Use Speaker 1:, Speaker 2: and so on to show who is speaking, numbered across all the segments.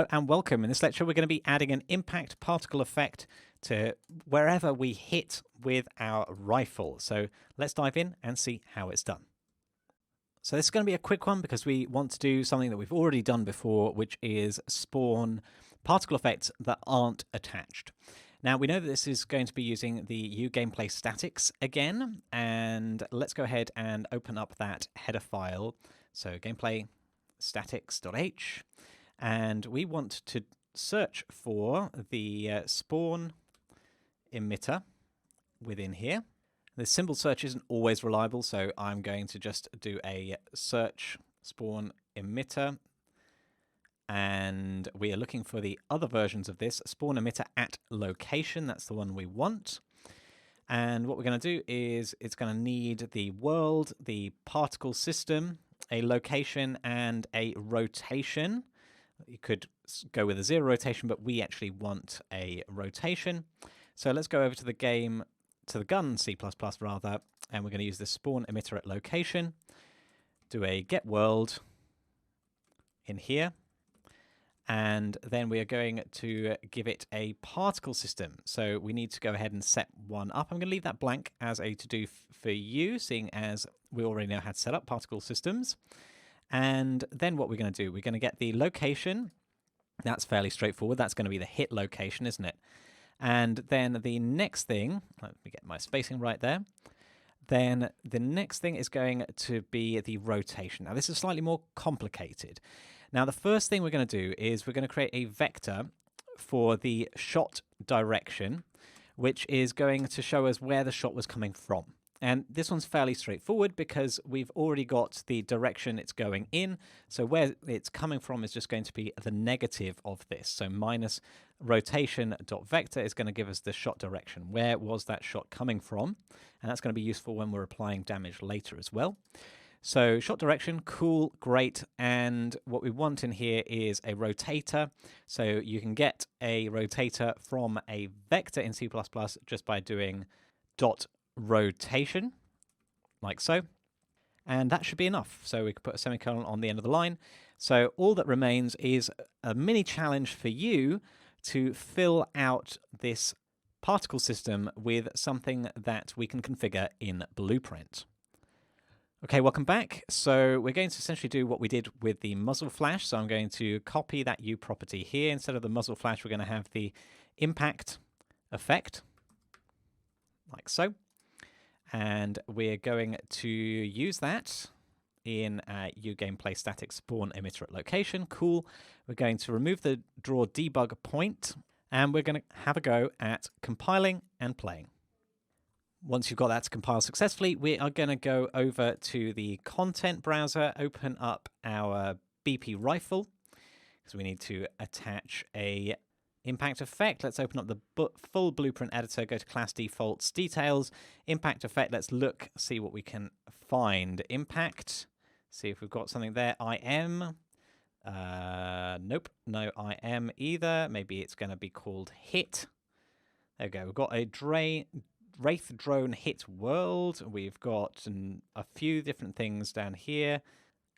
Speaker 1: And welcome. In this lecture, we're going to be adding an impact particle effect to wherever we hit with our rifle. So let's dive in and see how it's done. So this is going to be a quick one because we want to do something that we've already done before, which is spawn particle effects that aren't attached. Now, we know that this is going to be using the uGameplay statics again, and let's go ahead and open up that header file. So gameplay statics.h. And we want to search for the spawn emitter within here. The symbol search isn't always reliable, so I'm going to just do a search spawn emitter. And we are looking for the other versions of this, spawn emitter at location. That's the one we want. And what we're going to do is it's going to need the world, the particle system, a location, and a rotation. You could go with a 0 rotation, but we actually want a rotation. So let's go over to the game, to the gun C++ rather, and we're going to use the spawn emitter at location. Do a get world in here. And then we are going to give it a particle system. So we need to go ahead and set one up. I'm going to leave that blank as a to-do for you, seeing as we already know how to set up particle systems. And then what we're going to do, we're going to get the location. That's fairly straightforward. That's going to be the hit location, isn't it? And then the next thing, let me get my spacing right there. Then the next thing is going to be the rotation. Now, this is slightly more complicated. Now, the first thing we're going to do is we're going to create a vector for the shot direction, which is going to show us where the shot was coming from. And this one's fairly straightforward because we've already got the direction it's going in. So where it's coming from is just going to be the negative of this. So minus rotation.vector is going to give us the shot direction. Where was that shot coming from? And that's going to be useful when we're applying damage later as well. So shot direction, cool, great. And what we want in here is a rotator. So you can get a rotator from a vector in C++ just by doing dot rotation, like so. And that should be enough. So we can put a semicolon on the end of the line. So all that remains is a mini challenge for you to fill out this particle system with something that we can configure in Blueprint. Okay, welcome back. So we're going to essentially do what we did with the muzzle flash. So I'm going to copy that U property here. Instead of the muzzle flash, we're going to have the impact effect, like so. And we're going to use that in uGameplay static spawn emitter at location. Cool. We're going to remove the draw debug point, and we're going to have a go at compiling and playing. Once you've got that to compile successfully, we are going to go over to the content browser, open up our BP rifle, because we need to attach a impact effect. Let's open up the full blueprint editor, go to class defaults, details, impact effect. Let's look, see what we can find. Impact, see if we've got something there. IM, nope, no IM either. Maybe it's going to be called hit. There we go. We've got a Wraith drone hit world. We've got a few different things down here.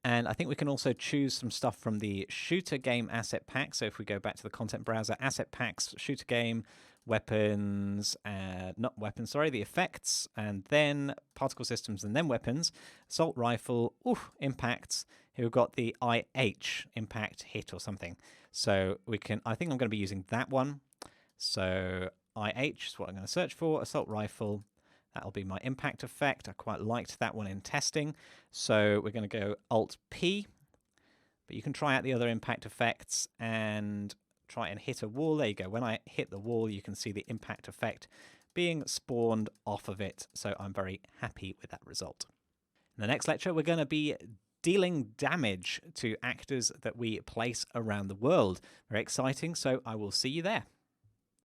Speaker 1: And I think we can also choose some stuff from the shooter game asset pack. So if we go back to the content browser, asset packs, shooter game, weapons, not weapons, sorry, the effects, and then particle systems, and then weapons, assault rifle, impacts. Here we've got the IH, impact hit or something. So we can, I think I'm going to be using that one. So IH is what I'm going to search for, assault rifle. That'll be my impact effect. I quite liked that one in testing. So we're going to go Alt-P. But you can try out the other impact effects and try and hit a wall. There you go. When I hit the wall, you can see the impact effect being spawned off of it. So I'm very happy with that result. In the next lecture, we're going to be dealing damage to actors that we place around the world. Very exciting. So I will see you there.